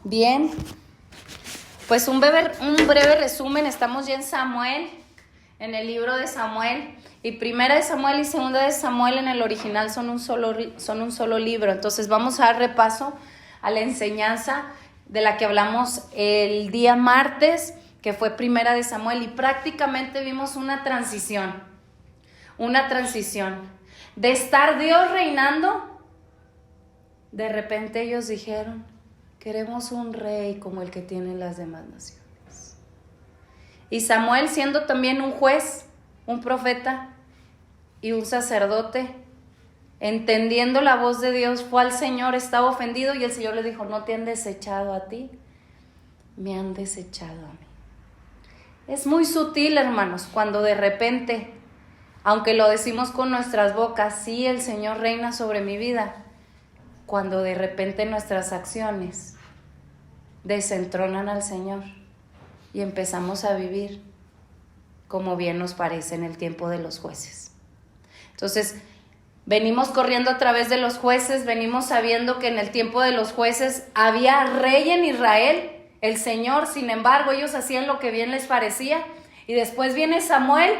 Bien, pues un breve resumen. Estamos ya en Samuel, en el libro de Samuel, y Primera de Samuel y Segunda de Samuel en el original son un solo libro. Entonces vamos a dar repaso a la enseñanza de la que hablamos el día martes, que fue Primera de Samuel, y prácticamente vimos una transición de estar Dios reinando. De repente ellos dijeron: queremos un rey como el que tienen las demás naciones. Y Samuel, siendo también un juez, un profeta y un sacerdote, entendiendo la voz de Dios, fue al Señor, estaba ofendido, y el Señor le dijo: no te han desechado a ti, me han desechado a mí. Es muy sutil, hermanos, cuando de repente, aunque lo decimos con nuestras bocas, sí, el Señor reina sobre mi vida, cuando de repente nuestras acciones desentronan al Señor y empezamos a vivir como bien nos parece en el tiempo de los jueces. Entonces, venimos corriendo a través de los jueces, venimos sabiendo que en el tiempo de los jueces había rey en Israel, el Señor. Sin embargo, ellos hacían lo que bien les parecía, y después viene Samuel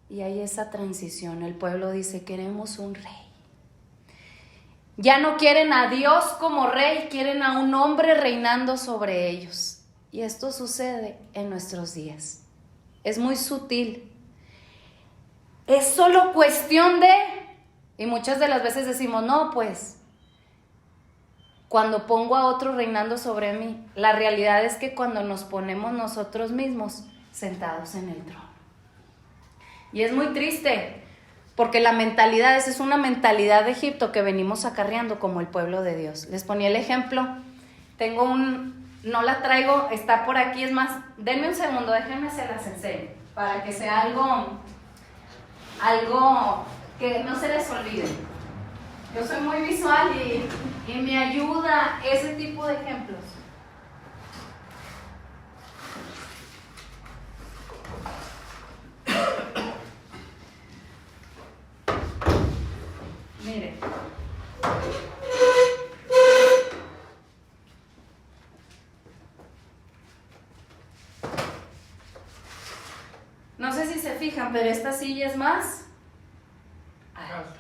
y hay esa transición. El pueblo dice: queremos un rey. Ya no quieren a Dios como rey, quieren a un hombre reinando sobre ellos. Y esto sucede en nuestros días. Es muy sutil. Es solo cuestión de... Y muchas de las veces decimos: no, pues, cuando pongo a otro reinando sobre mí. La realidad es que cuando nos ponemos nosotros mismos sentados en el trono. Y es muy triste, porque la mentalidad, esa es una mentalidad de Egipto que venimos acarreando como el pueblo de Dios. Les ponía el ejemplo. No la traigo, está por aquí. Es más, denme un segundo, déjenme se las enseño, para que sea algo que no se les olvide. Yo soy muy visual y me ayuda ese tipo de ejemplos. Miren. No sé si se fijan, pero esta silla es más alta.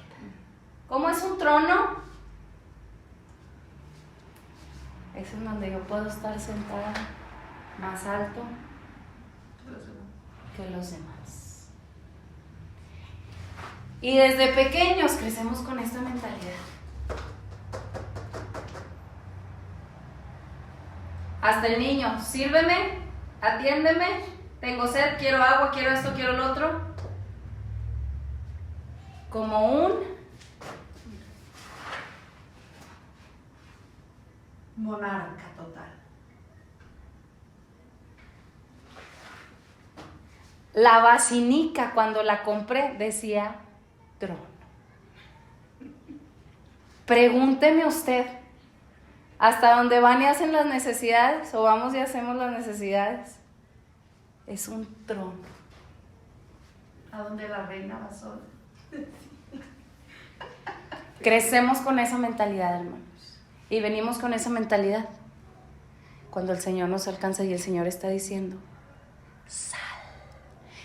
¿Cómo es un trono? Es en donde yo puedo estar sentada más alto que los demás. Y desde pequeños crecemos con esta mentalidad. Hasta el niño: sírveme, atiéndeme, tengo sed, quiero agua, quiero esto, quiero lo otro. Como un monarca total. La basinica, cuando la compré, decía trono. Pregúnteme usted, ¿hasta dónde van y hacen las necesidades? ¿O vamos y hacemos las necesidades? Es un trono. A donde la reina va sola. Crecemos con esa mentalidad, hermanos. Y venimos con esa mentalidad cuando el Señor nos alcanza y el Señor está diciendo: sal.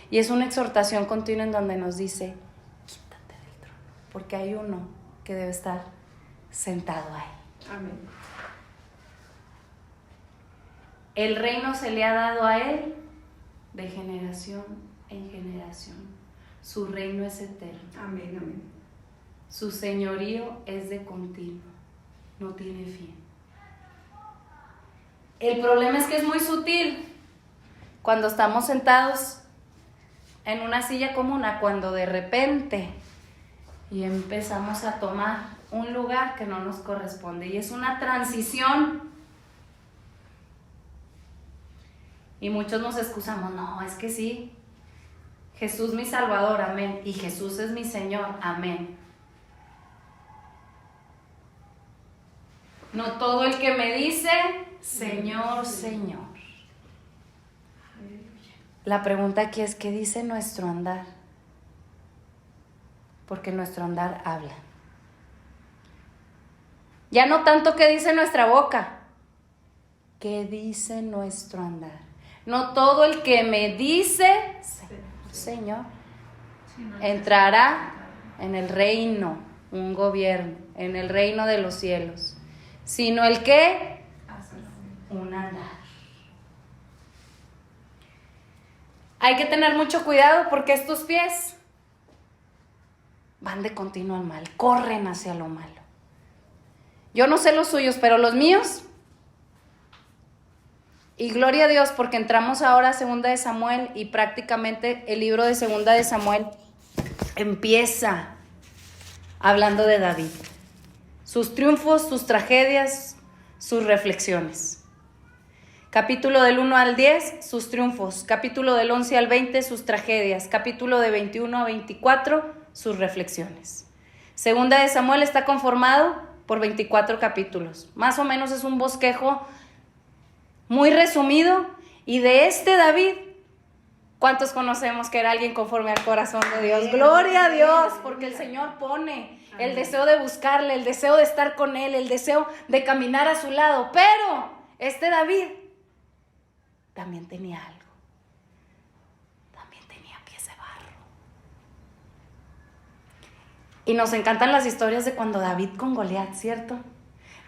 Y es una exhortación continua en donde nos dice: quítate del trono, porque hay uno que debe estar sentado ahí. Amén. El reino se le ha dado a él de generación en generación. Su reino es eterno. Amén, amén. Su señorío es de continuo, no tiene fin. El problema es que es muy sutil cuando estamos sentados en una silla común, cuando de repente y empezamos a tomar un lugar que no nos corresponde, y es una transición. Y muchos nos excusamos: no, es que sí, Jesús mi Salvador, amén, y Jesús es mi Señor, amén. No todo el que me dice Señor, Señor. La pregunta aquí es: ¿qué dice nuestro andar? Porque nuestro andar habla. Ya no tanto qué dice nuestra boca, que dice nuestro andar. No todo el que me dice, Señor, entrará en el reino, un gobierno, en el reino de los cielos, sino el que, un andar. Hay que tener mucho cuidado porque estos pies van de continuo al mal, corren hacia lo malo. Yo no sé los suyos, pero los míos, y gloria a Dios porque entramos ahora a Segunda de Samuel y prácticamente el libro de Segunda de Samuel empieza hablando de David, sus triunfos, sus tragedias, sus reflexiones. Capítulo del 1 al 10, sus triunfos. Capítulo del 11 al 20, sus tragedias. Capítulo de 21 a 24, sus reflexiones. Segunda de Samuel está conformado por 24 capítulos. Más o menos es un bosquejo muy resumido. Y de este David, ¿cuántos conocemos que era alguien conforme al corazón de Dios? Gloria a Dios, porque el Señor pone el deseo de buscarle, el deseo de estar con Él, el deseo de caminar a su lado. Pero este David también tenía algo. También tenía pies de barro. Y nos encantan las historias de cuando David con Goliat, ¿cierto?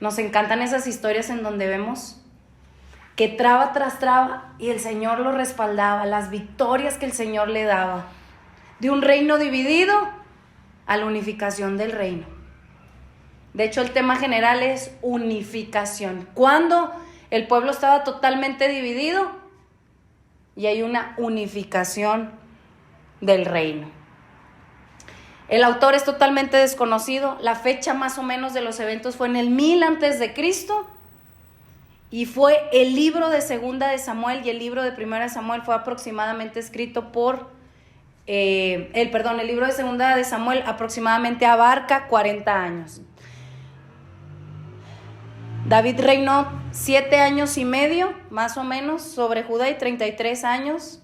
Nos encantan esas historias en donde vemos que traba tras traba y el Señor lo respaldaba, las victorias que el Señor le daba. De un reino dividido a la unificación del reino. De hecho, el tema general es unificación. Cuando el pueblo estaba totalmente dividido y hay una unificación del reino. El autor es totalmente desconocido. La fecha más o menos de los eventos fue en el 1000 antes de Cristo. Y fue el libro de Segunda de Samuel y el libro de Primera de Samuel fue aproximadamente escrito por, el libro de Segunda de Samuel aproximadamente abarca 40 años. David reinó 7 años y medio, más o menos, sobre Judá y 33 años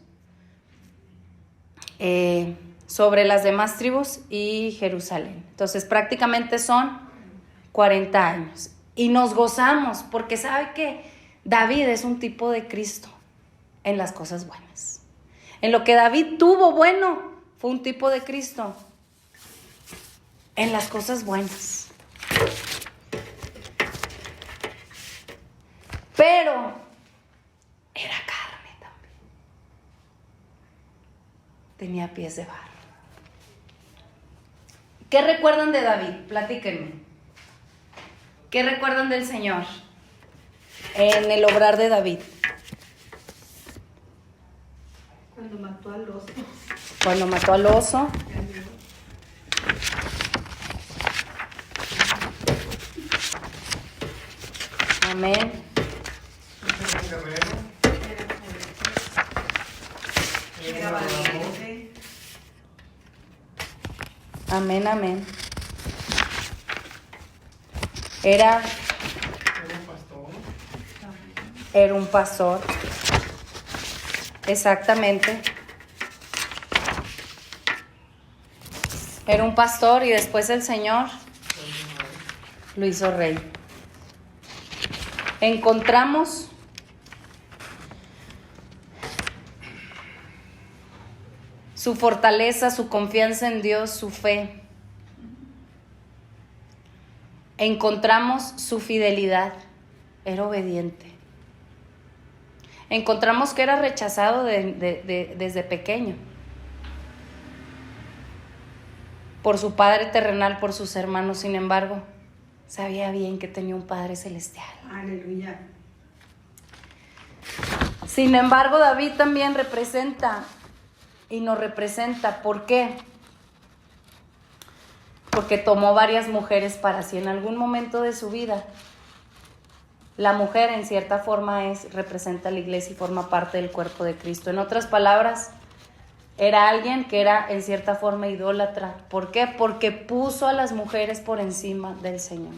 sobre las demás tribus y Jerusalén. Entonces prácticamente son 40 años. Y nos gozamos porque sabe que David es un tipo de Cristo en las cosas buenas. En lo que David tuvo bueno, fue un tipo de Cristo en las cosas buenas. Pero era carne también. Tenía pies de barro. ¿Qué recuerdan de David? Platíquenme. ¿Qué recuerdan del Señor en el obrar de David? Cuando mató al oso. Cuando mató al oso. Amén. Era valiente. Amén, amén. Era un pastor. Exactamente. Era un pastor y después el Señor lo hizo rey. Encontramos su fortaleza, su confianza en Dios, su fe. Encontramos su fidelidad, era obediente. Encontramos que era rechazado desde pequeño por su padre terrenal, por sus hermanos. Sin embargo, sabía bien que tenía un Padre celestial. Aleluya. Sin embargo, David también representa y nos representa. ¿Por qué? Porque tomó varias mujeres para sí. En algún momento de su vida, la mujer en cierta forma representa a la iglesia y forma parte del cuerpo de Cristo. En otras palabras, era alguien que era en cierta forma idólatra. ¿Por qué? Porque puso a las mujeres por encima del Señor.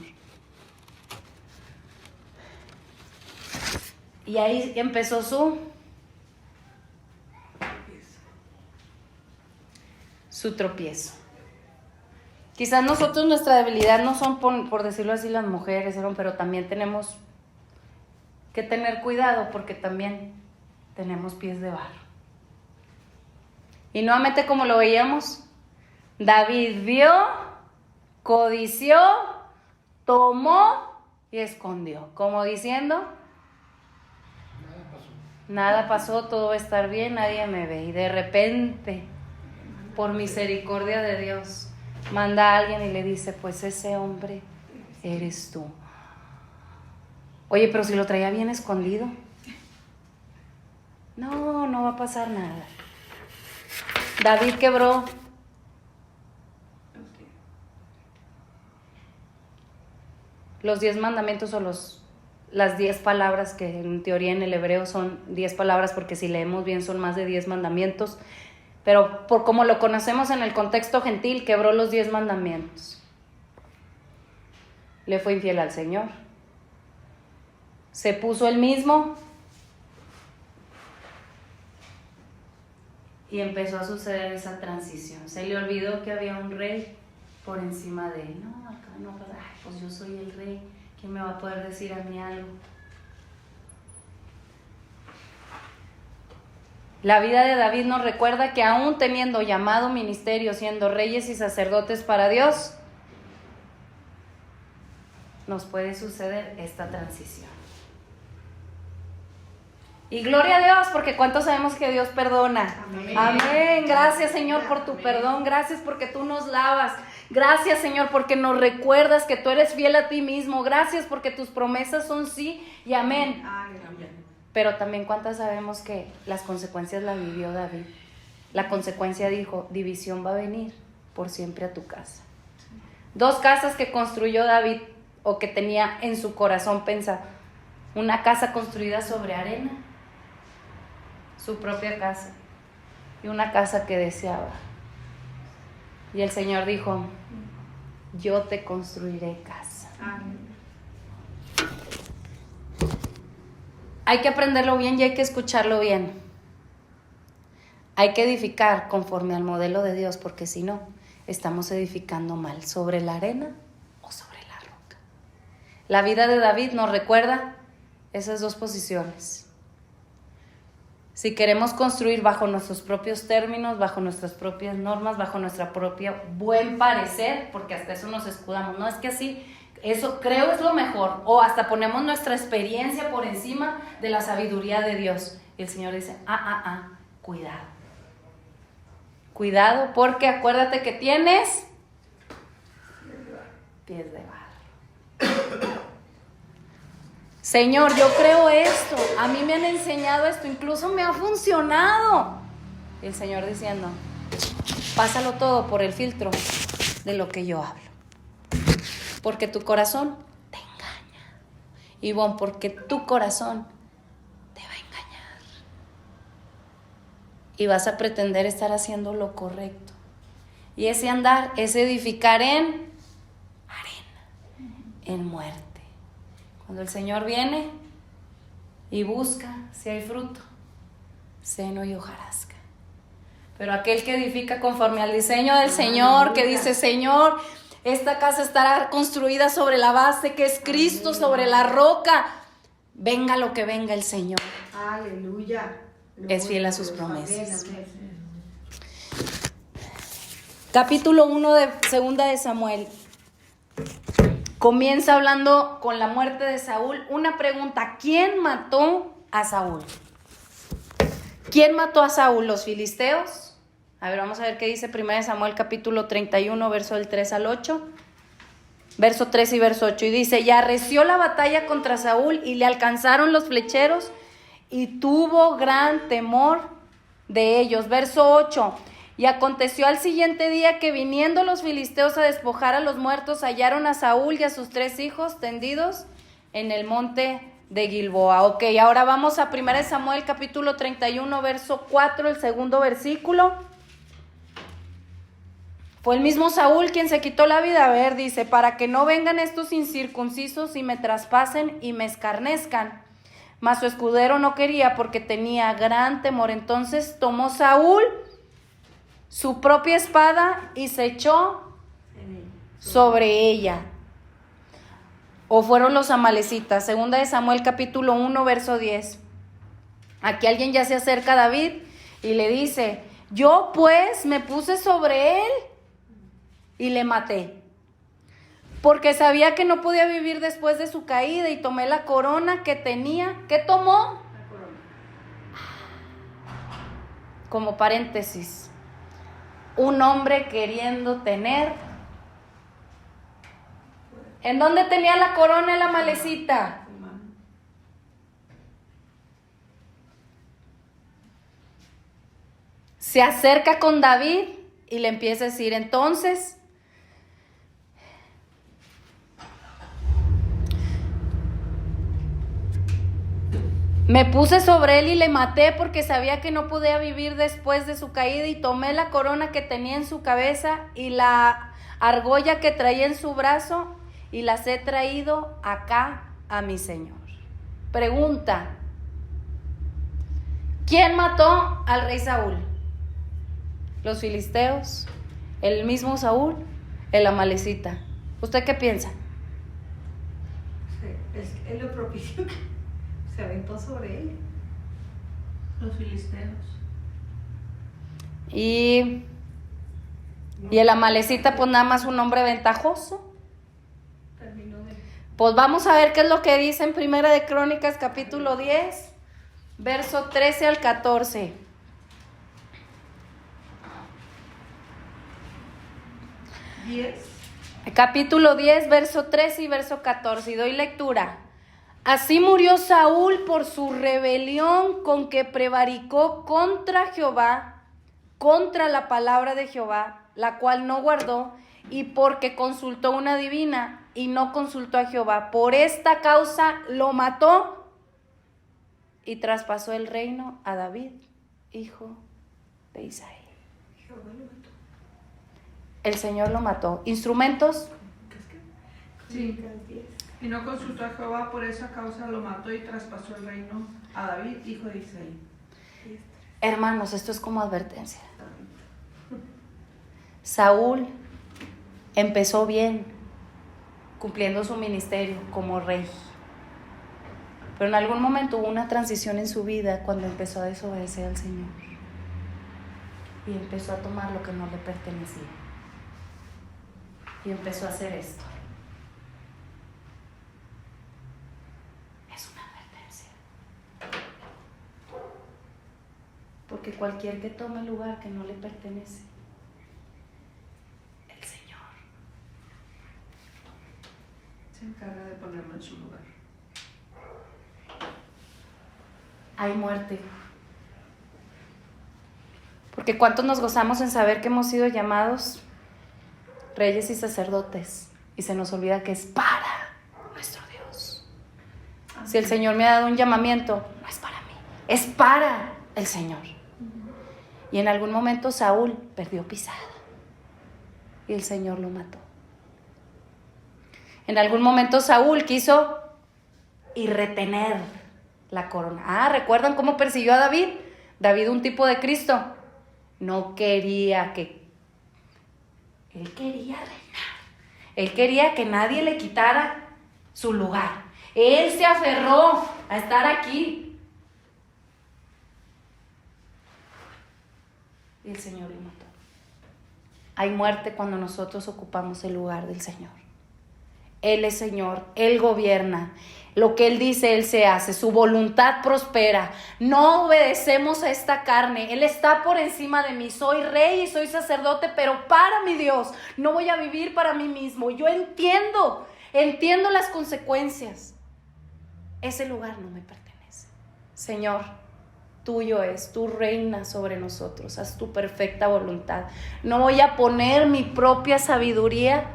Y ahí empezó su tropiezo. Quizás nosotros, nuestra debilidad no son, por decirlo así, las mujeres, pero también tenemos que tener cuidado porque también tenemos pies de barro. Y nuevamente, como lo veíamos, David vio, codició, tomó y escondió, como diciendo, nada pasó, todo va a estar bien, nadie me ve. Y de repente, por misericordia de Dios, manda a alguien y le dice, pues ese hombre eres tú. Oye, pero si lo traía bien escondido. No, no va a pasar nada. David quebró los 10 mandamientos o las 10 palabras, que en teoría en el hebreo son 10 palabras, porque si leemos bien son más de 10 mandamientos, pero por como lo conocemos en el contexto gentil, quebró los 10 mandamientos. Le fue infiel al Señor. Se puso él mismo y empezó a suceder esa transición. Se le olvidó que había un rey por encima de él. No, acá no pasa, pues yo soy el rey, ¿quién me va a poder decir a mí algo? La vida de David nos recuerda que aún teniendo llamado ministerio, siendo reyes y sacerdotes para Dios, nos puede suceder esta transición. Y gloria a Dios, porque ¿cuántos sabemos que Dios perdona? Amén. Amén. Gracias, Señor, por tu perdón. Gracias porque tú nos lavas. Gracias, Señor, porque nos recuerdas que tú eres fiel a ti mismo. Gracias porque tus promesas son sí y amén. Pero también ¿cuántas sabemos que las consecuencias las vivió David? La consecuencia dijo, división va a venir por siempre a tu casa. 2 casas que construyó David, o que tenía en su corazón pensar. Una casa construida sobre arena, su propia casa, y una casa que deseaba. Y el Señor dijo, yo te construiré casa. Amén. Hay que aprenderlo bien y hay que escucharlo bien. Hay que edificar conforme al modelo de Dios, porque si no, estamos edificando mal, sobre la arena o sobre la roca. La vida de David nos recuerda esas 2 posiciones. Si queremos construir bajo nuestros propios términos, bajo nuestras propias normas, bajo nuestra propia buen parecer, porque hasta eso nos escudamos, no es que así, eso creo es lo mejor, o hasta ponemos nuestra experiencia por encima de la sabiduría de Dios. Y el Señor dice, cuidado. Cuidado, porque acuérdate que tienes pies de barro. Señor, yo creo esto, a mí me han enseñado esto, incluso me ha funcionado. Y el Señor diciendo, pásalo todo por el filtro de lo que yo hablo. Porque tu corazón te engaña. Ivonne, porque tu corazón te va a engañar. Y vas a pretender estar haciendo lo correcto. Y ese andar es edificar en arena, en muerte. Cuando el Señor viene y busca si hay fruto, seno y hojarasca. Pero aquel que edifica conforme al diseño del Señor, que dice, Señor, esta casa estará construida sobre la base que es Cristo, sobre la roca. Venga lo que venga, el Señor. Aleluya. Es fiel a sus promesas. Capítulo 1 de 2 de Samuel. Comienza hablando con la muerte de Saúl. Una pregunta, ¿quién mató a Saúl? ¿Quién mató a Saúl? ¿Los filisteos? A ver, vamos a ver qué dice 1 Samuel capítulo 31, verso del 3 al 8. Verso 3 y verso 8. Y dice, y arreció la batalla contra Saúl y le alcanzaron los flecheros y tuvo gran temor de ellos. Verso 8. Y aconteció al siguiente día que viniendo los filisteos a despojar a los muertos, hallaron a Saúl y a sus 3 hijos tendidos en el monte de Gilboa. Ok, ahora vamos a 1 Samuel capítulo 31, verso 4, el segundo versículo. Fue el mismo Saúl quien se quitó la vida. A ver, dice, para que no vengan estos incircuncisos y me traspasen y me escarnezcan. Mas su escudero no quería porque tenía gran temor. Entonces tomó Saúl su propia espada y se echó sobre ella. ¿O fueron los amalecitas? Segunda de Samuel capítulo 1, verso 10. Aquí alguien ya se acerca a David y le dice, yo pues me puse sobre él y le maté, porque sabía que no podía vivir después de su caída, y tomé la corona que tenía. ¿Qué tomó? La corona. Como paréntesis, un hombre queriendo tener. ¿En dónde tenía la corona el amalecita? Se acerca con David y le empieza a decir, entonces, me puse sobre él y le maté porque sabía que no podía vivir después de su caída, y tomé la corona que tenía en su cabeza y la argolla que traía en su brazo y las he traído acá a mi señor. Pregunta, ¿quién mató al rey Saúl? ¿Los filisteos? ¿El mismo Saúl? ¿El amalecita? ¿Usted qué piensa? Él lo propició, que se aventó sobre él. Los filisteos. Y el amalecita, pues nada más un hombre ventajoso. Terminó de... Pues vamos a ver qué es lo que dice en Primera de Crónicas capítulo 10, verso 13 al 14. Capítulo 10, verso 13 y verso 14. Y doy lectura. Así murió Saúl por su rebelión con que prevaricó contra Jehová, contra la palabra de Jehová, la cual no guardó, y porque consultó una divina y no consultó a Jehová. Por esta causa lo mató y traspasó el reino a David, hijo de Isaí. Jehová lo mató. El Señor lo mató. ¿Instrumentos? Sí. Y no consultó a Jehová, por esa causa lo mató y traspasó el reino a David, hijo de Isaí. Hermanos, esto es como advertencia. Saúl empezó bien, cumpliendo su ministerio como rey. Pero en algún momento hubo una transición en su vida cuando empezó a desobedecer al Señor. Y empezó a tomar lo que no le pertenecía. Y empezó a hacer esto. Es una advertencia. Porque cualquier que tome el lugar que no le pertenece, el Señor Se encarga de ponerlo en su lugar. hay muerte. Porque cuántos nos gozamos en saber que hemos sido llamados reyes y sacerdotes, y se nos olvida que es para nuestro Dios. Si el Señor me ha dado un llamamiento, no es para mí, es para el Señor. Y en algún momento Saúl perdió pisada y el Señor lo mató. En algún momento Saúl quiso y retener la corona. ¿Recuerdan cómo persiguió a David? David, un tipo de Cristo, no quería que... Él quería reinar. Él quería que nadie le quitara su lugar. Él se aferró a estar aquí. Y el Señor lo mató. Hay muerte cuando nosotros ocupamos el lugar del Señor. Él es Señor, Él gobierna. Lo que Él dice, Él se hace. Su voluntad prospera. No obedecemos a esta carne. Él está por encima de mí. Soy rey y soy sacerdote, pero para mi Dios. No voy a vivir para mí mismo. Yo entiendo las consecuencias. Ese lugar no me pertenece. Señor, tuyo es, tú reinas sobre nosotros. Haz tu perfecta voluntad. No voy a poner mi propia sabiduría,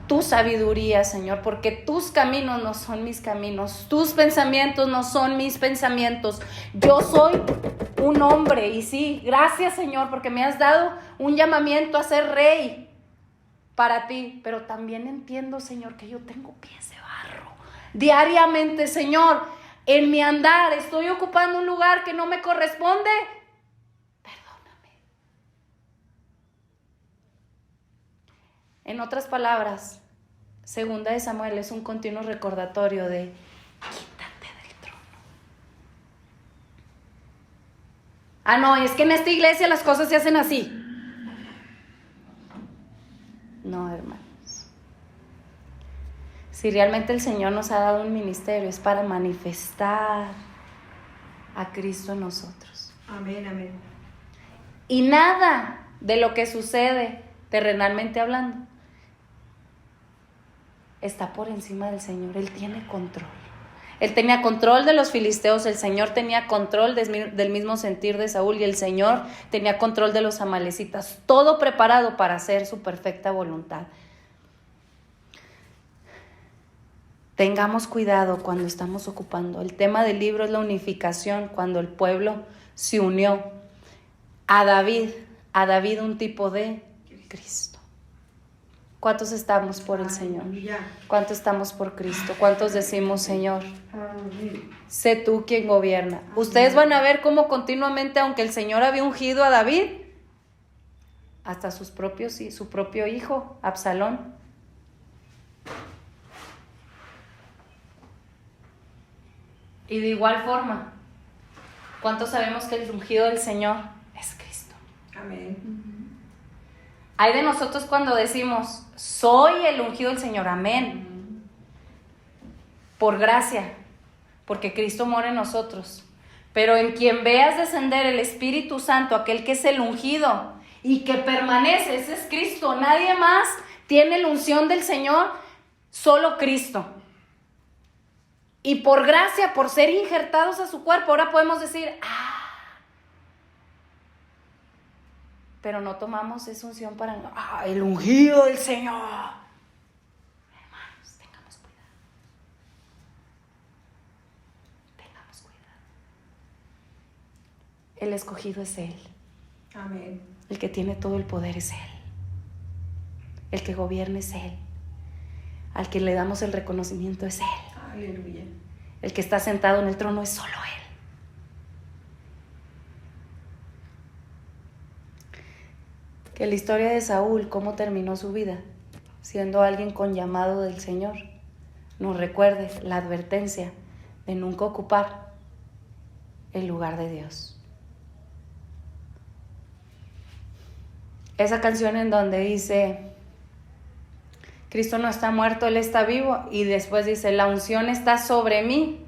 tu sabiduría, Señor, porque tus caminos no son mis caminos, tus pensamientos no son mis pensamientos. Yo soy un hombre, y sí, gracias, Señor, porque me has dado un llamamiento a ser rey para ti, pero también entiendo, Señor, que yo tengo pies de barro. Diariamente, Señor, en mi andar estoy ocupando un lugar que no me corresponde. Perdóname. En otras palabras, Segunda de Samuel es un continuo recordatorio de quítate del trono. Ah, no, es que en esta iglesia las cosas se hacen así. No, hermanos. Si realmente el Señor nos ha dado un ministerio, es para manifestar a Cristo en nosotros. Amén, amén. Y nada de lo que sucede, terrenalmente hablando, está por encima del Señor. Él tiene control. Él tenía control de los filisteos, el Señor tenía control del mismo sentir de Saúl, y el Señor tenía control de los amalecitas, todo preparado para hacer su perfecta voluntad. Tengamos cuidado cuando estamos ocupando. El tema del libro es la unificación, cuando el pueblo se unió a David un tipo de Cristo. ¿Cuántos estamos por el Señor? ¿Cuántos estamos por Cristo? ¿Cuántos decimos, Señor, sé tú quien gobierna? Ustedes van a ver cómo continuamente, aunque el Señor había ungido a David, hasta su propio hijo, Absalón, y de igual forma, ¿cuántos sabemos que el ungido del Señor es Cristo? Amén. Hay de nosotros cuando decimos, soy el ungido del Señor, amén. Por gracia, porque Cristo mora en nosotros. Pero en quien veas descender el Espíritu Santo, aquel que es el ungido y que permanece, ese es Cristo. Nadie más tiene la unción del Señor, solo Cristo. Y por gracia, por ser injertados a su cuerpo, ahora podemos decir, pero no tomamos esa unción para, el ungido del Señor. Hermanos, tengamos cuidado. Tengamos cuidado. El escogido es Él. Amén. El que tiene todo el poder es Él. El que gobierna es Él. Al que le damos el reconocimiento es Él. Aleluya. El que está sentado en el trono es solo Él. Que la historia de Saúl, cómo terminó su vida, siendo alguien con llamado del Señor, nos recuerde la advertencia de nunca ocupar el lugar de Dios. Esa canción en donde dice, Cristo no está muerto, Él está vivo, y después dice, la unción está sobre mí,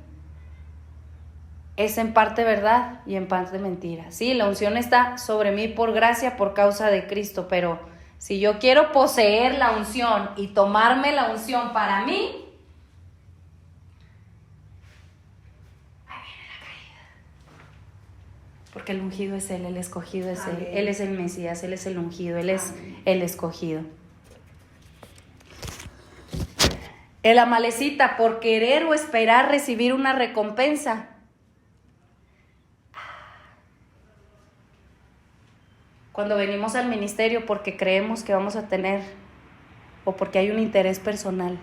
es en parte verdad y en parte mentira. Sí, la unción está sobre mí por gracia, por causa de Cristo, pero si yo quiero poseer la unción y tomarme la unción para mí, ahí viene la caída. Porque el ungido es Él, el escogido es Él, Él es el Mesías, Él es el ungido, Él es el escogido. El amalecita, por querer o esperar recibir una recompensa, cuando venimos al ministerio porque creemos que vamos a tener, o porque hay un interés personal.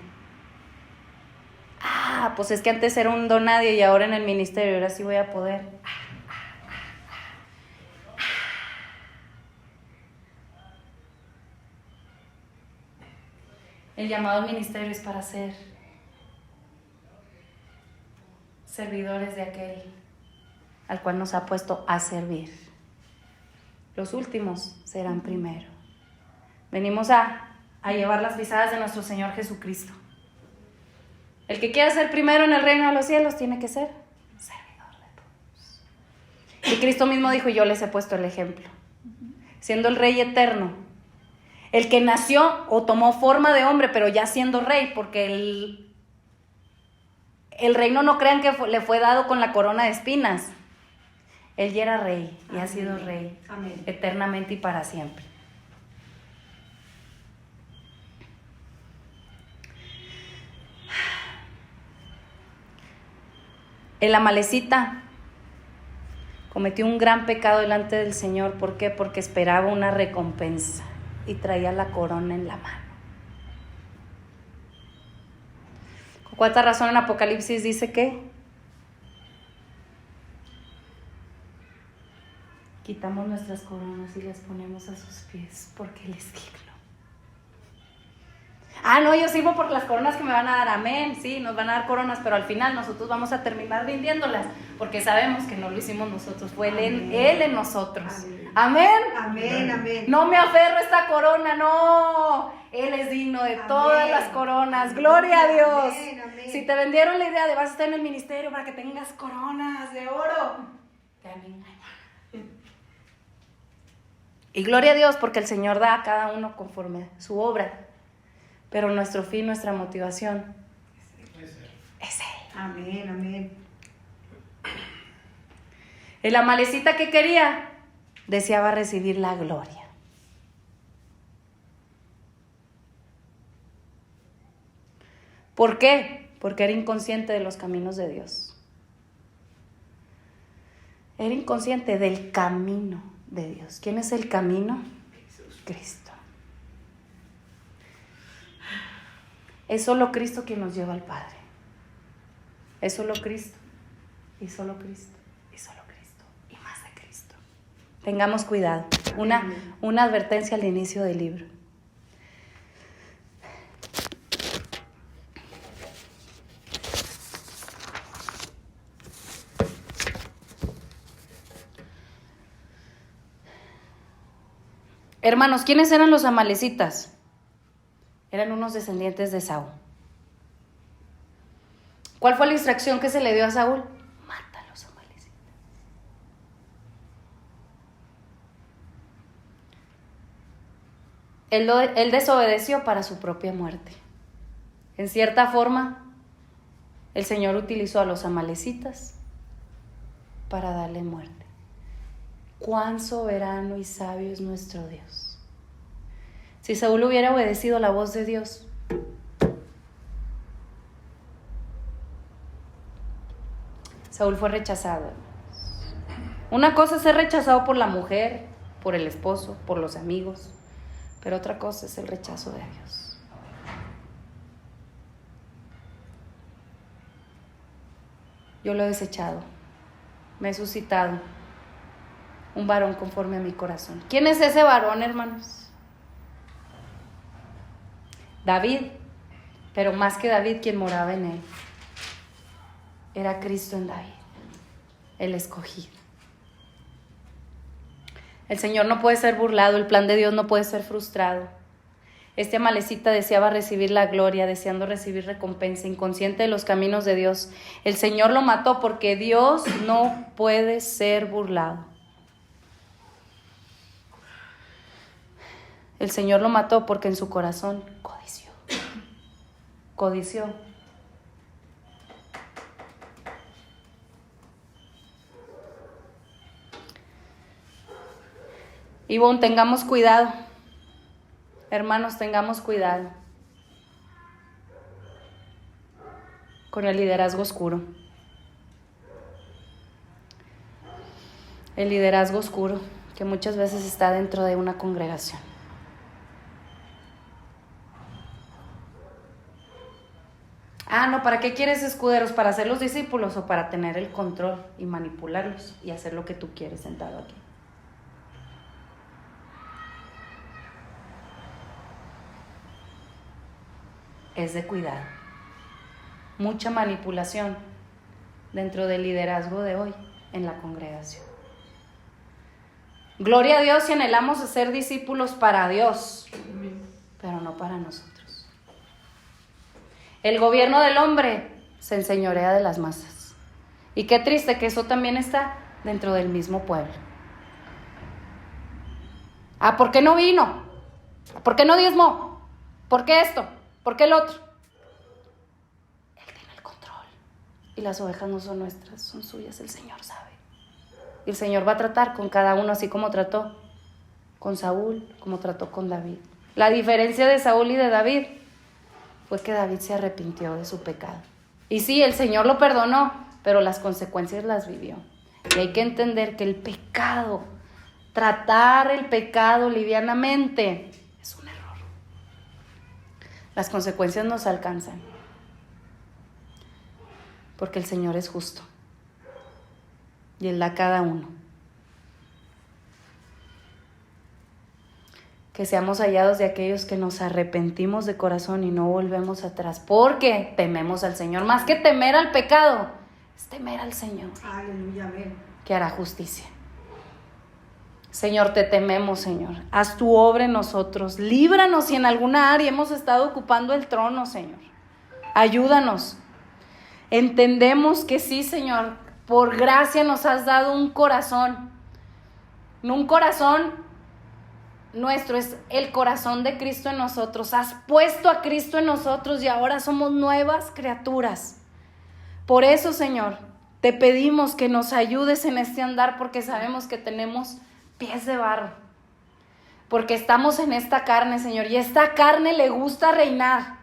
Pues es que antes era un don nadie y ahora en el ministerio, ahora sí voy a poder. El llamado al ministerio es para ser servidores de aquel al cual nos ha puesto a servir. Los últimos serán primero. Venimos a llevar las pisadas de nuestro Señor Jesucristo. El que quiera ser primero en el reino de los cielos tiene que ser servidor de todos. Y Cristo mismo dijo, y yo les he puesto el ejemplo. Siendo el Rey eterno, el que nació o tomó forma de hombre, pero ya siendo rey, porque el reino no crean que le fue dado con la corona de espinas. Él ya era rey y ha sido rey. Amén. Eternamente y para siempre. El amalecita cometió un gran pecado delante del Señor. ¿Por qué? Porque esperaba una recompensa y traía la corona en la mano. ¿Con cuánta razón en Apocalipsis dice que quitamos nuestras coronas y las ponemos a sus pies porque Él es digno? Ah, no, yo sirvo por las coronas que me van a dar. Amén, sí, nos van a dar coronas, pero al final nosotros vamos a terminar rindiéndolas, porque sabemos que no lo hicimos nosotros, fue Él en nosotros. Amén. Amén, amén. No me aferro a esta corona, no. Él es digno de todas las coronas. Gloria a Dios. Amén. Si te vendieron la idea de vas a estar en el ministerio para que tengas coronas de oro, te han engañado. Y gloria a Dios porque el Señor da a cada uno conforme a su obra. Pero nuestro fin, nuestra motivación es Él. Amén, amén. El amalecita que quería, deseaba recibir la gloria. ¿Por qué? Porque era inconsciente de los caminos de Dios. Era inconsciente del camino de Dios. ¿Quién es el camino? Cristo. Es solo Cristo quien nos lleva al Padre. Es solo Cristo. Y solo Cristo. Y solo Cristo. Y más de Cristo. Tengamos cuidado. Una advertencia al inicio del libro. Hermanos, ¿quiénes eran los amalecitas? Eran unos descendientes de Saúl. ¿Cuál fue la instrucción que se le dio a Saúl? Mata a los amalecitas. Él desobedeció para su propia muerte. En cierta forma, el Señor utilizó a los amalecitas para darle muerte. Cuán soberano y sabio es nuestro Dios. Si Saúl hubiera obedecido la voz de Dios, Saúl fue rechazado. Una cosa es ser rechazado por la mujer, por el esposo, por los amigos, pero otra cosa es el rechazo de Dios. Yo lo he desechado, me he suscitado un varón conforme a mi corazón. ¿Quién es ese varón, hermanos? David, pero más que David, quien moraba en él. Era Cristo en David, el escogido. El Señor no puede ser burlado, el plan de Dios no puede ser frustrado. Este amalecita deseaba recibir la gloria, deseando recibir recompensa, inconsciente de los caminos de Dios. El Señor lo mató porque Dios no puede ser burlado. El Señor lo mató porque en su corazón codició. Y bueno, tengamos cuidado. Hermanos, tengamos cuidado con el liderazgo oscuro. El liderazgo oscuro que muchas veces está dentro de una congregación. Ah, no, ¿para qué quieres escuderos? ¿Para hacer los discípulos o para tener el control y manipularlos y hacer lo que tú quieres sentado aquí? Es de cuidado. Mucha manipulación dentro del liderazgo de hoy en la congregación. Gloria a Dios si anhelamos ser discípulos para Dios, pero no para nosotros. El gobierno del hombre se enseñorea de las masas. Y qué triste que eso también está dentro del mismo pueblo. Ah, ¿por qué no vino? ¿Por qué no diezmó? ¿Por qué esto? ¿Por qué el otro? Él tiene el control. Y las ovejas no son nuestras, son suyas, el Señor sabe. Y el Señor va a tratar con cada uno así como trató con Saúl, como trató con David. La diferencia de Saúl y de David fue que David se arrepintió de su pecado. Y sí, el Señor lo perdonó, pero las consecuencias las vivió. Y hay que entender que el pecado, tratar el pecado livianamente, es un error. Las consecuencias nos alcanzan. Porque el Señor es justo. Y Él da a cada uno. que seamos hallados de aquellos que nos arrepentimos de corazón y no volvemos atrás, porque tememos al Señor. Más que temer al pecado, es temer al Señor. Aleluya, amén. Que hará justicia. Señor, te tememos, Señor. Haz tu obra en nosotros. Líbranos si en alguna área hemos estado ocupando el trono, Señor. Ayúdanos. Entendemos que sí, Señor, por gracia nos has dado un corazón. No un corazón nuestro, es el corazón de Cristo en nosotros. Has puesto a Cristo en nosotros y ahora somos nuevas criaturas. Por eso, Señor, te pedimos que nos ayudes en este andar, porque sabemos que tenemos pies de barro, porque estamos en esta carne, Señor, y esta carne le gusta reinar.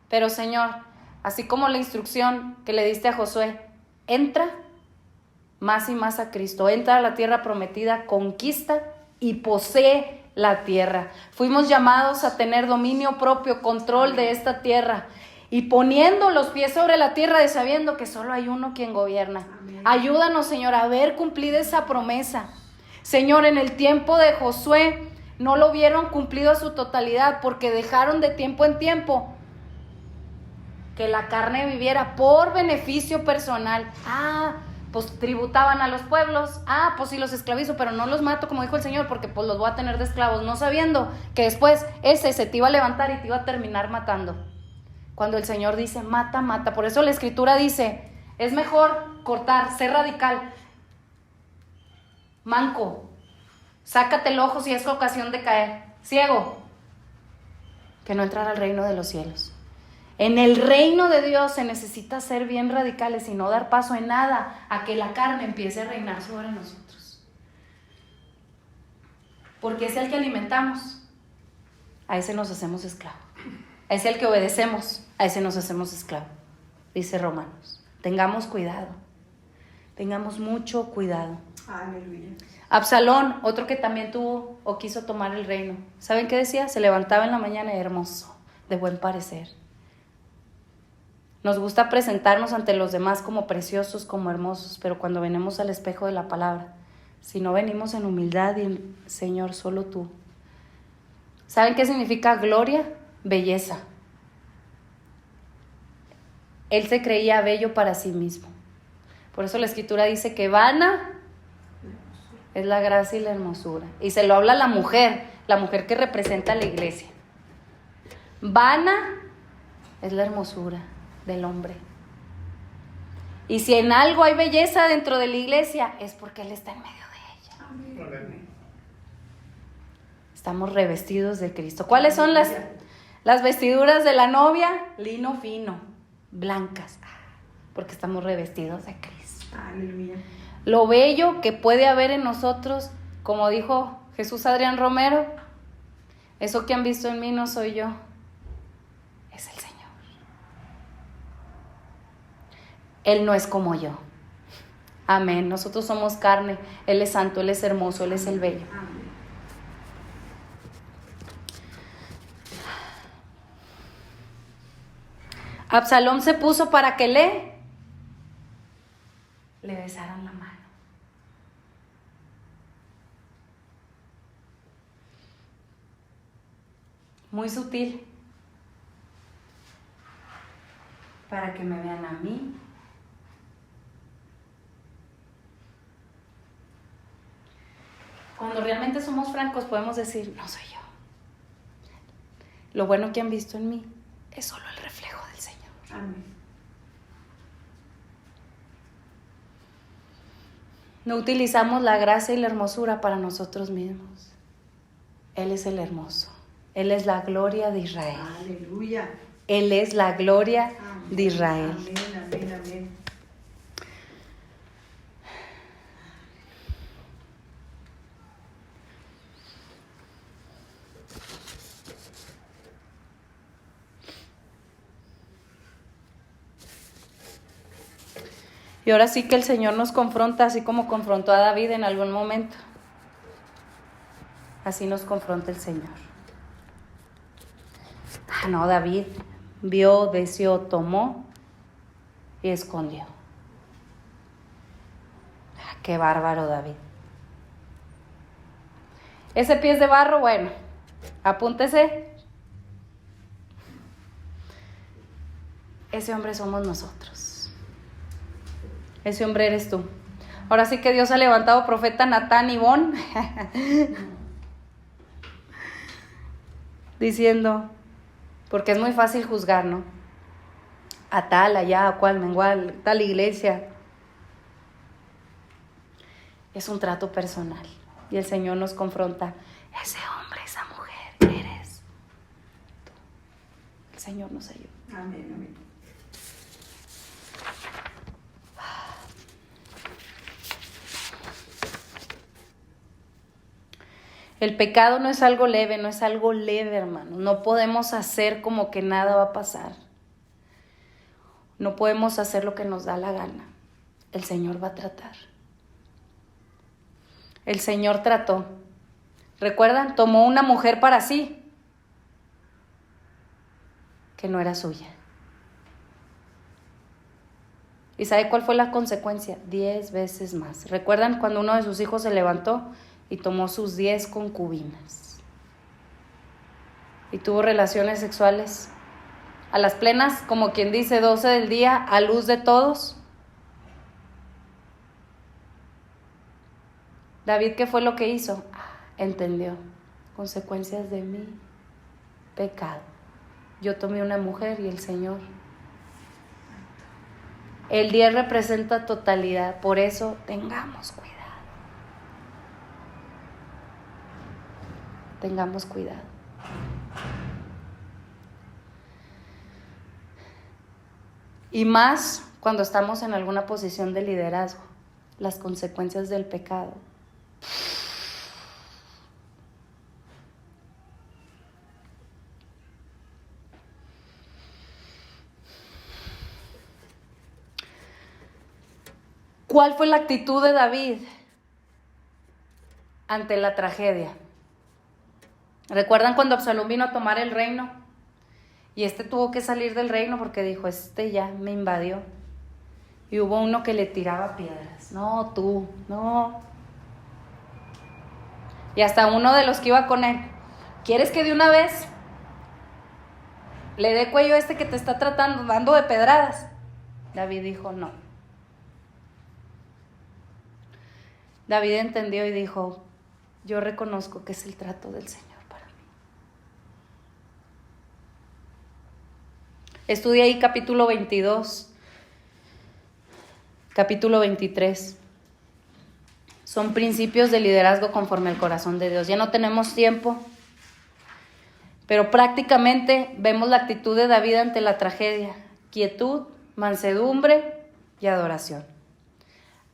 Pero, Señor, así como la instrucción que le diste a Josué, entra más y más a Cristo, entra a la tierra prometida, conquista y posee la tierra. Fuimos llamados a tener dominio propio, control de esta tierra, y poniendo los pies sobre la tierra, de sabiendo que solo hay uno quien gobierna. Amén. Ayúdanos, Señor, a ver cumplida esa promesa. Señor, en el tiempo de Josué no lo vieron cumplido a su totalidad, porque dejaron de tiempo en tiempo que la carne viviera por beneficio personal. Pues tributaban a los pueblos. Pues sí los esclavizo, pero no los mato, como dijo el Señor, porque pues los voy a tener de esclavos, no sabiendo que después ese se te iba a levantar y te iba a terminar matando. Cuando el Señor dice, mata, mata. Por eso la Escritura dice, es mejor cortar, ser radical. Manco, sácate el ojo si es ocasión de caer. Ciego, que no entrar al reino de los cielos. En el reino de Dios se necesita ser bien radicales y no dar paso en nada a que la carne empiece a reinar sobre nosotros. Porque es el que alimentamos, a ese nos hacemos esclavos. Es el que obedecemos, a ese nos hacemos esclavos. Dice Romanos, tengamos cuidado, tengamos mucho cuidado. Aleluya. Absalón, otro que también tuvo o quiso tomar el reino. ¿Saben qué decía? Se levantaba en la mañana hermoso, de buen parecer. Nos gusta presentarnos ante los demás como preciosos, como hermosos, pero cuando venimos al espejo de la palabra, si no venimos en humildad y en Señor, solo tú. ¿Saben qué significa gloria? Belleza. Él se creía bello para sí mismo. Por eso la Escritura dice que vana es la gracia y la hermosura. Y se lo habla a la mujer que representa a la iglesia. Vana es la hermosura del hombre. Y si en algo hay belleza dentro de la iglesia, es porque Él está en medio de ella. Amén. Estamos revestidos de Cristo. ¿Cuáles son las vestiduras de la novia? Lino fino, blancas, porque estamos revestidos de Cristo. Aleluya. Lo bello que puede haber en nosotros, como dijo Jesús Adrián Romero, eso que han visto en mí no soy yo, es el Señor. Él no es como yo. Amén. Nosotros somos carne, Él es santo, Él es hermoso, Él es el bello. Amén. Absalón se puso para que le besaran la mano. Muy sutil, para que me vean a mí. Cuando realmente somos francos podemos decir, no soy yo. Lo bueno que han visto en mí es solo el reflejo del Señor. Amén. No utilizamos la gracia y la hermosura para nosotros mismos. Él es el hermoso. Él es la gloria de Israel. Aleluya. Él es la gloria Amén. de Israel. Amén, amén, amén. Y ahora sí que el Señor nos confronta, así como confrontó a David en algún momento. Así nos confronta el Señor. No, David vio, deseó, tomó y escondió. Qué bárbaro David. Ese pie es de barro, bueno, Apúntese. Ese hombre somos nosotros. Ese hombre eres tú. Ahora sí que Dios ha levantado profeta Natán y Bon diciendo, porque es muy fácil juzgar, ¿no? A tal, allá, a cual, mengual, tal iglesia. Es un trato personal. Y el Señor nos confronta. Ese hombre, esa mujer, eres tú. El Señor nos ayuda. Amén, amén. El pecado no es algo leve, no es algo leve, hermano. No podemos hacer como que nada va a pasar. No podemos hacer lo que nos da la gana. El Señor va a tratar. El Señor trató. ¿Recuerdan? Tomó una mujer para sí, que no era suya. ¿Y sabe cuál fue la consecuencia? 10 veces más. ¿Recuerdan cuando uno de sus hijos se levantó y tomó sus 10 concubinas? Y tuvo relaciones sexuales a las plenas, como quien dice, 12 del día, a luz de todos. David, ¿qué fue lo que hizo? Entendió. Consecuencias de mi pecado. Yo tomé una mujer y el Señor. El 10 representa totalidad, por eso tengamos cuidado. Tengamos cuidado. Y más cuando estamos en alguna posición de liderazgo, las consecuencias del pecado. ¿Cuál fue la actitud de David ante la tragedia? ¿Recuerdan cuando Absalón vino a tomar el reino? Y tuvo que salir del reino porque dijo, ya me invadió. Y hubo uno que le tiraba piedras. No, tú, no. Y hasta uno de los que iba con él, ¿quieres que de una vez le dé cuello a que te está dando de pedradas? David dijo, no. David entendió y dijo, yo reconozco que es el trato del Señor para mí. Estudia ahí capítulo 22, capítulo 23. Son principios de liderazgo conforme al corazón de Dios. Ya no tenemos tiempo, pero prácticamente vemos la actitud de David ante la tragedia. Quietud, mansedumbre y adoración.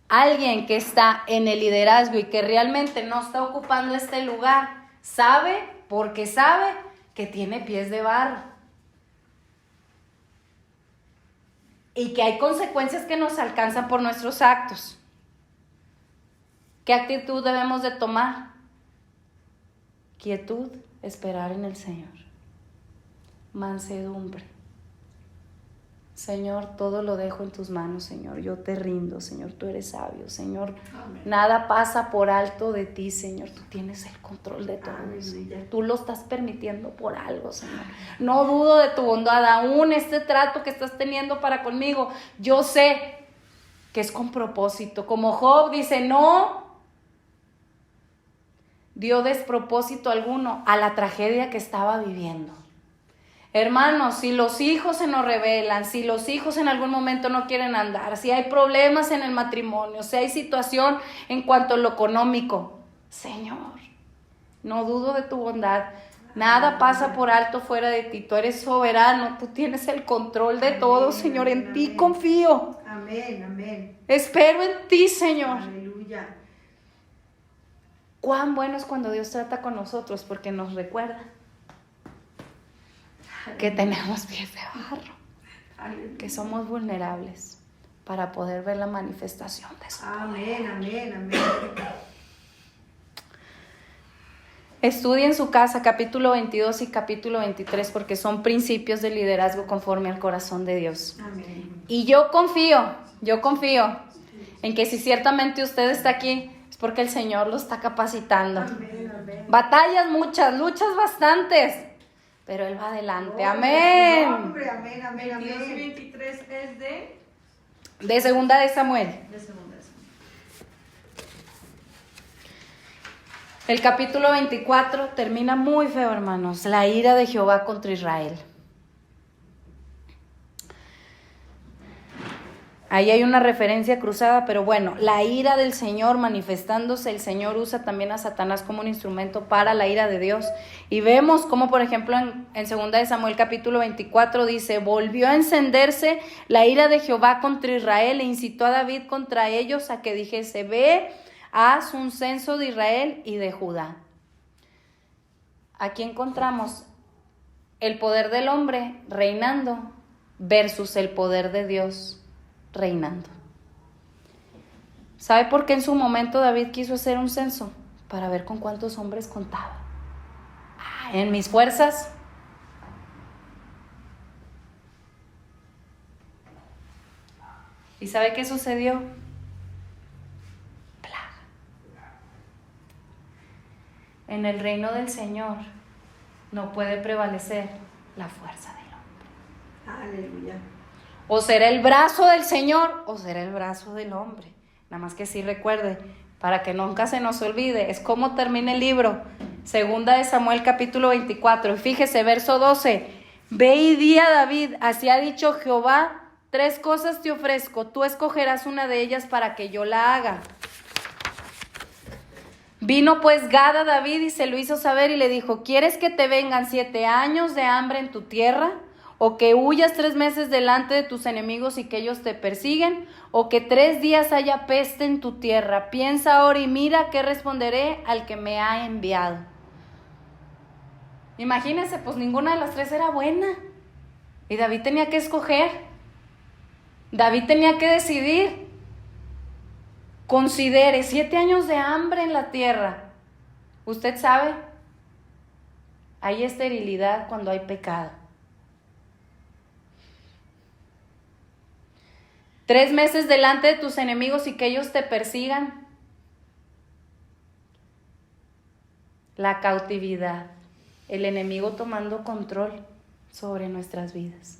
Alguien que está en el liderazgo y que realmente no está ocupando este lugar, sabe, porque sabe que tiene pies de barro. Y que hay consecuencias que nos alcanzan por nuestros actos. ¿Qué actitud debemos de tomar? Quietud, esperar en el Señor. Mansedumbre. Señor, todo lo dejo en tus manos, Señor. Yo te rindo, Señor. Tú eres sabio, Señor. Amén. Nada pasa por alto de ti, Señor. Tú tienes el control de todo, Señor. Tú lo estás permitiendo por algo, Señor. No dudo de tu bondad. Aún este trato que estás teniendo para conmigo, yo sé que es con propósito. Como Job dice, no dio despropósito alguno a la tragedia que estaba viviendo. Hermanos, si los hijos se nos rebelan, si los hijos en algún momento no quieren andar, si hay problemas en el matrimonio, si hay situación en cuanto a lo económico, Señor, no dudo de tu bondad. Nada pasa por alto fuera de ti. Tú eres soberano, tú tienes el control de todo, Señor. En ti confío. Amén, amén. Espero en ti, Señor. Aleluya. Cuán bueno es cuando Dios trata con nosotros, porque nos recuerda que tenemos pies de barro, que somos vulnerables para poder ver la manifestación de su poder. Amén, amén, amén. Estudie en su casa capítulo 22 y capítulo 23 porque son principios de liderazgo conforme al corazón de Dios. Amén. Y yo confío en que si ciertamente usted está aquí es porque el Señor lo está capacitando. Amén, amén. batallas muchas, luchas bastantes, pero Él va adelante. Amén. Hombre, amén, amén, 22 y amén. 23 es De Segunda de Samuel. de segunda de Samuel. El capítulo 24 termina muy feo, hermanos. La ira de Jehová contra Israel. Ahí hay una referencia cruzada, pero bueno, la ira del Señor manifestándose. El Señor usa también a Satanás como un instrumento para la ira de Dios. Y vemos como, por ejemplo, en 2 de Samuel capítulo 24 dice: volvió a encenderse la ira de Jehová contra Israel e incitó a David contra ellos a que dijese: ve, haz un censo de Israel y de Judá. Aquí encontramos el poder del hombre reinando versus el poder de Dios reinando. ¿Sabe por qué en su momento David quiso hacer un censo? Para ver con cuántos hombres contaba. En mis fuerzas. ¿Y sabe qué sucedió? Plaga. En el reino del Señor no puede prevalecer la fuerza del hombre. Aleluya. O será el brazo del Señor o será el brazo del hombre. Nada más que sí recuerde, para que nunca se nos olvide, es como termina el libro. 2 de Samuel capítulo 24. Y fíjese, verso 12. Ve y di a David, así ha dicho Jehová: 3 cosas te ofrezco, tú escogerás una de ellas para que yo la haga. Vino pues Gad a David y se lo hizo saber y le dijo: ¿quieres que te vengan 7 años de hambre en tu tierra? ¿O que huyas 3 meses delante de tus enemigos y que ellos te persiguen? ¿O que 3 días haya peste en tu tierra? Piensa ahora y mira qué responderé al que me ha enviado. Imagínense, pues ninguna de las 3 era buena. Y David tenía que escoger. David tenía que decidir. Considere 7 años de hambre en la tierra. Usted sabe, hay esterilidad cuando hay pecado. 3 meses delante de tus enemigos y que ellos te persigan. La cautividad, el enemigo tomando control sobre nuestras vidas.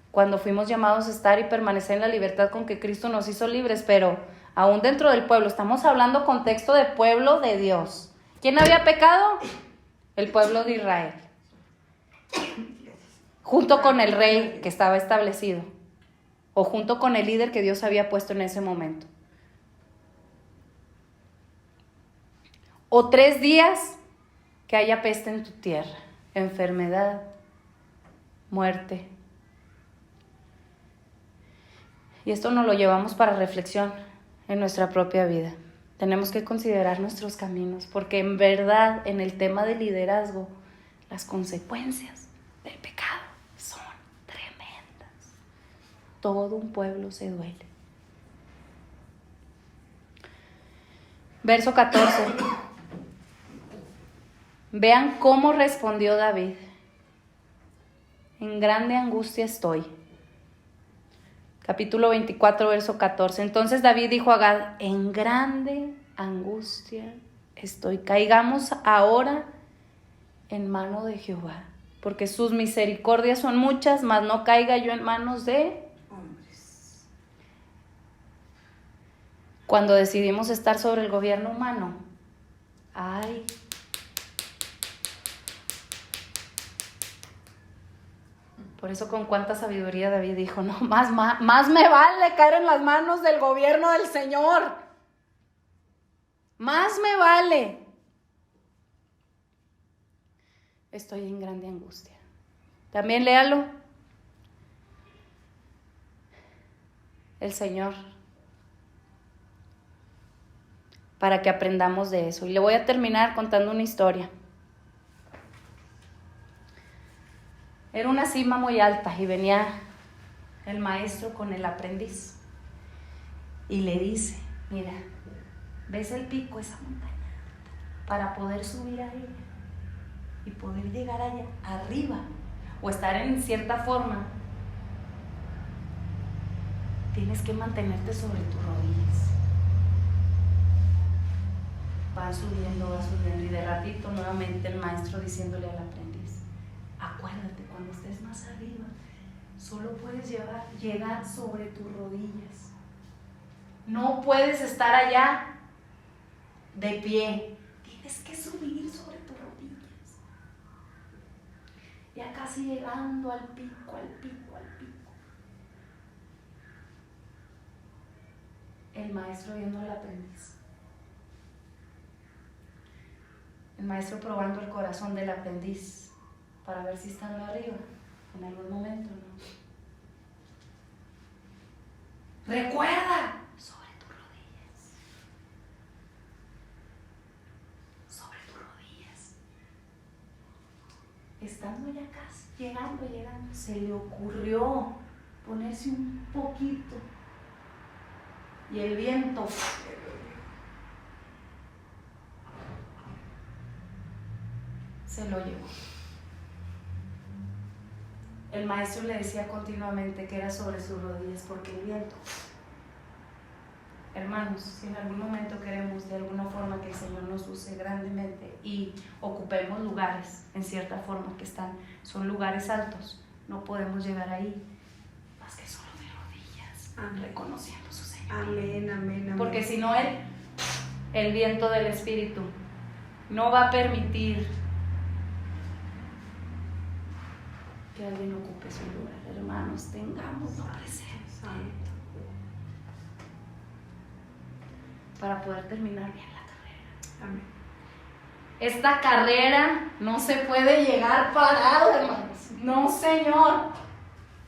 Cuando fuimos llamados a estar y permanecer en la libertad con que Cristo nos hizo libres, pero aún dentro del pueblo, estamos hablando contexto de pueblo de Dios. ¿Quién había pecado? El pueblo de Israel. Junto con el rey que estaba establecido. O junto con el líder que Dios había puesto en ese momento. O 3 días que haya peste en tu tierra, enfermedad, muerte. Y esto nos lo llevamos para reflexión en nuestra propia vida. Tenemos que considerar nuestros caminos, porque en verdad, en el tema del liderazgo, las consecuencias del pecado son tremendas. Todo un pueblo se duele. Verso 14. Vean cómo respondió David. En grande angustia estoy. Capítulo 24, verso 14. Entonces David dijo a Gad: en grande angustia estoy. Caigamos ahora en mano de Jehová, porque sus misericordias son muchas, mas no caiga yo en manos de hombres. Cuando decidimos estar sobre el gobierno humano, ay, por eso con cuánta sabiduría David dijo: no, más me vale caer en las manos del gobierno del Señor. Más me vale. Estoy en grande angustia. También léalo. El Señor. Para que aprendamos de eso. Y le voy a terminar contando una historia. Era una cima muy alta y venía el maestro con el aprendiz y le dice: mira, ¿ves el pico, esa montaña? Para poder subir a ella y poder llegar allá arriba o estar en cierta forma, tienes que mantenerte sobre tus rodillas. Va subiendo, y de ratito nuevamente el maestro diciéndole al aprendiz: acuérdate, cuando estés más arriba, solo puedes llegar sobre tus rodillas. No puedes estar allá de pie. Tienes que subir sobre tus rodillas. Ya casi llegando al pico. El maestro viendo al aprendiz. El maestro probando el corazón del aprendiz para ver si estando arriba en algún momento, ¿no? Recuerda, sobre tus rodillas. Sobre tus rodillas. Estando ya casi, llegando, se le ocurrió ponerse un poquito. Y el viento se lo llevó. El maestro le decía continuamente que era sobre sus rodillas porque el viento. Hermanos, si en algún momento queremos de alguna forma que el Señor nos use grandemente y ocupemos lugares en cierta forma que son lugares altos, no podemos llegar ahí más que solo de rodillas, reconociendo su Señor. Amén. Porque si no, el viento del Espíritu no va a permitir que alguien ocupe su lugar. Hermanos, tengámoslo presente para poder terminar bien la carrera. Amén. Esta carrera no se puede llegar parado, hermanos. No, Señor.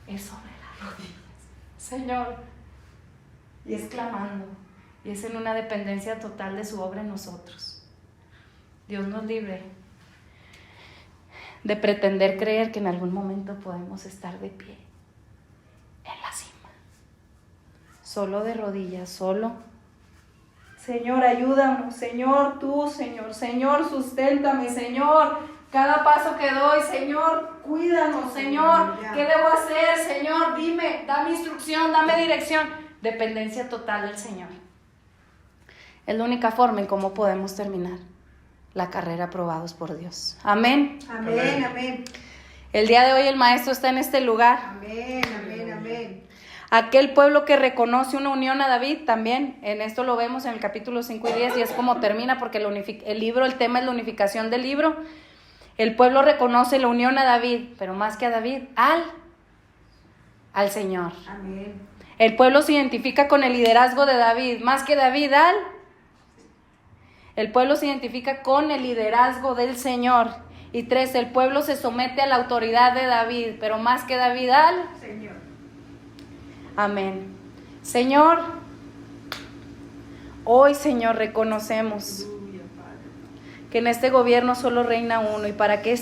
Es sobre las rodillas, Señor. Y es clamando. Y es en una dependencia total de su obra en nosotros. Dios nos libre de pretender creer que en algún momento podemos estar de pie en la cima. Solo de rodillas, solo. Señor, ayúdanos. Señor, tú, Señor. Señor, susténtame, Señor. Cada paso que doy, Señor, cuídanos, Señor. ¿Qué debo hacer, Señor? Dime, dame instrucción, dame dirección. Dependencia total del Señor. Es la única forma en cómo podemos terminar la carrera aprobados por Dios. Amén. Amén. El día de hoy el maestro está en este lugar. Amén. Aquel pueblo que reconoce una unión a David también, en esto lo vemos en el capítulo 5 y 10 y es como termina porque el tema es la unificación del libro. El pueblo reconoce la unión a David, pero más que a David, al Señor. Amén. El pueblo se identifica con el liderazgo de David, más que David, el pueblo se identifica con el liderazgo del Señor. Y 3, el pueblo se somete a la autoridad de David, pero más que David, Señor. Amén. Señor, hoy, Señor, reconocemos que en este gobierno solo reina uno y para que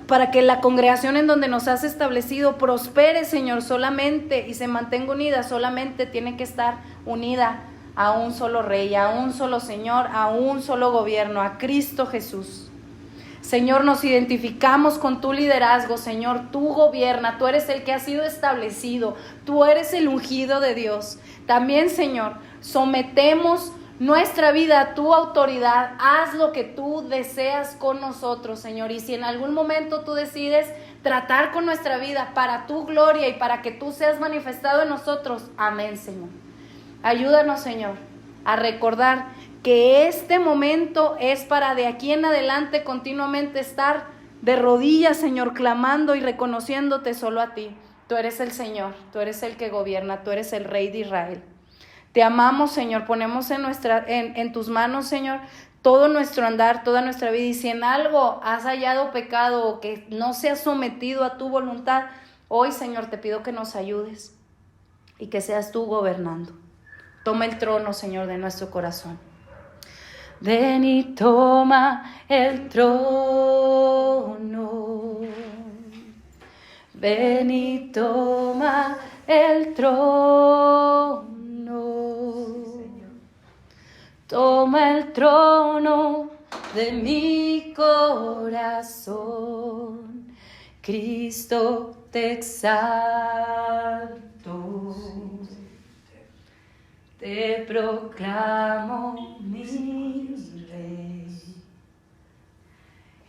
para que la congregación en donde nos has establecido prospere, Señor, solamente y se mantenga unida, solamente tiene que estar unida a un solo rey, a un solo Señor, a un solo gobierno, a Cristo Jesús. Señor, nos identificamos con tu liderazgo, Señor, tú gobierna, tú eres el que ha sido establecido, tú eres el ungido de Dios. También, Señor, sometemos nuestra vida a tu autoridad, haz lo que tú deseas con nosotros, Señor, y si en algún momento tú decides tratar con nuestra vida para tu gloria y para que tú seas manifestado en nosotros, amén, Señor. Ayúdanos, Señor, a recordar que este momento es para de aquí en adelante continuamente estar de rodillas, Señor, clamando y reconociéndote solo a ti. Tú eres el Señor, tú eres el que gobierna, tú eres el Rey de Israel. Te amamos, Señor, ponemos en tus manos, Señor, todo nuestro andar, toda nuestra vida. Y si en algo has hallado pecado o que no se ha sometido a tu voluntad, hoy, Señor, te pido que nos ayudes y que seas tú gobernando. Toma el trono, Señor, de nuestro corazón. Ven y toma el trono. Ven y toma el trono. Toma el trono de mi corazón. Cristo, te exalto. te proclamo mi Rey.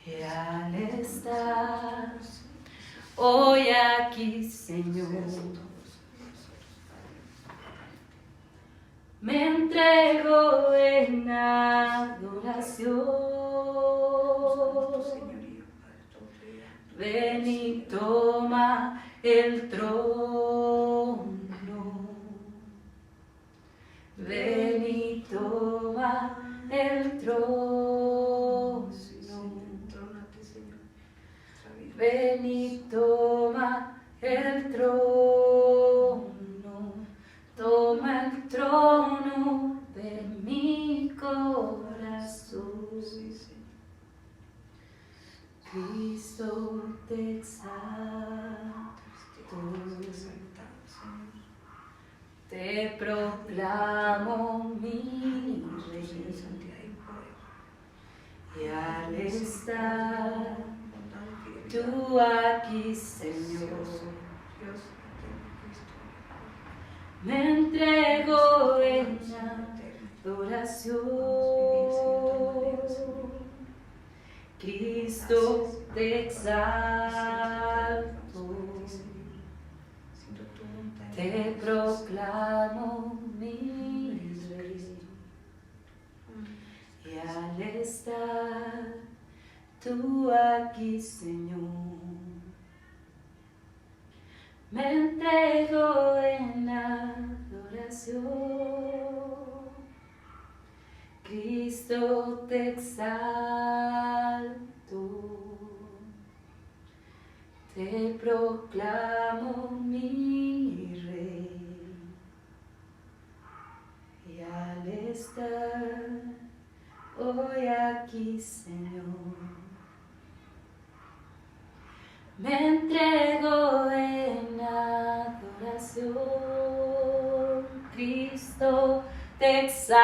Y al estar hoy aquí, Señor, me entrego en adoración. Ven y toma el trono. Ven y toma el trono. Ven y toma el trono. Toma el trono de mi corazón. Cristo te exalto, te proclamo mi Rey. Y al estar tú aquí, Señor, me entrego en adoración. Cristo te exalto, te proclamo mi Rey. Y al estar tú aquí, Señor, me entrego en adoración. Cristo te exalto, te proclamo mi Rey. Y al estar hoy aquí, Señor, me entrego en adoración. Cristo te exalto,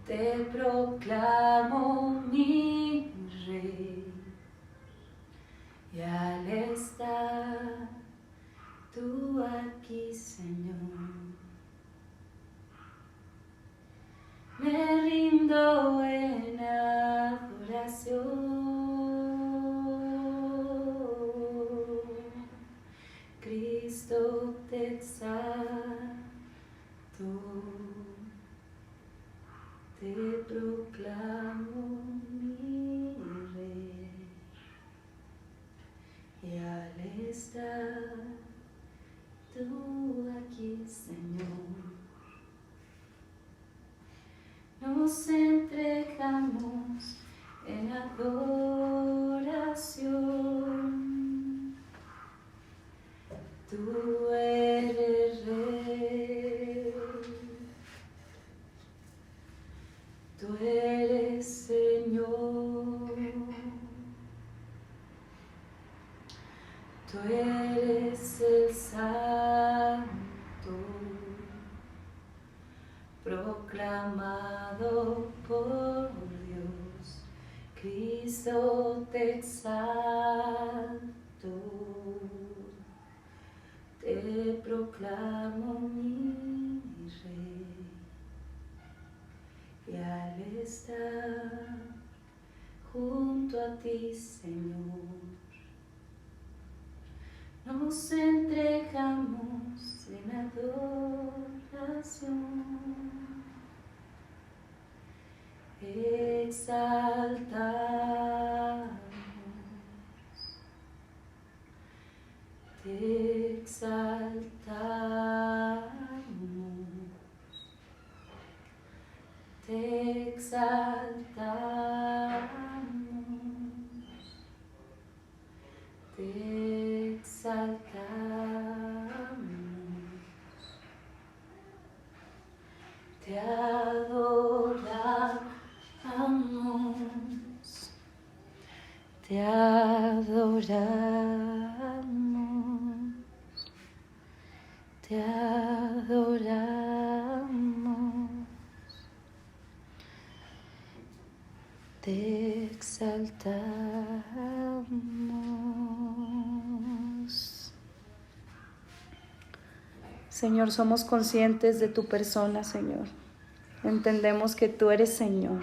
te proclamo mi Rey. Y al estar tú aquí, Señor, me rindo en adoración. Cristo te exalto, te proclamo mi Rey. Y al estar tú aquí, Señor, nos entregamos en adoración. Tú eres Rey, tú eres Señor, tú eres el Santo, proclamado por Dios. Cristo te exalto, te proclamo mi Rey. Y al estar junto a ti, Señor, nos entregamos en adoración. Exaltamos, te exaltamos, te exaltamos, te exaltamos, te adoramos, te adoramos, te adoramos, te exaltamos. Señor, somos conscientes de tu persona, Señor. Entendemos que tú eres Señor.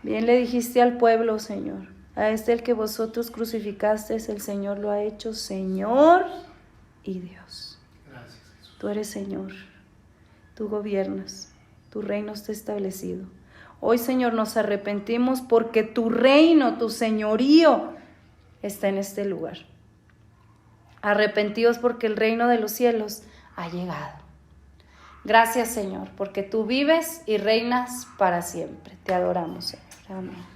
Bien le dijiste al pueblo, Señor, a este el que vosotros crucificasteis, el Señor lo ha hecho Señor y Dios. Gracias, Jesús. Tú eres Señor, tú gobiernas, tu reino está establecido. Hoy, Señor, nos arrepentimos porque tu reino, tu señorío está en este lugar. Arrepentidos porque el reino de los cielos ha llegado. Gracias, Señor, porque tú vives y reinas para siempre. Te adoramos, Señor. Amén.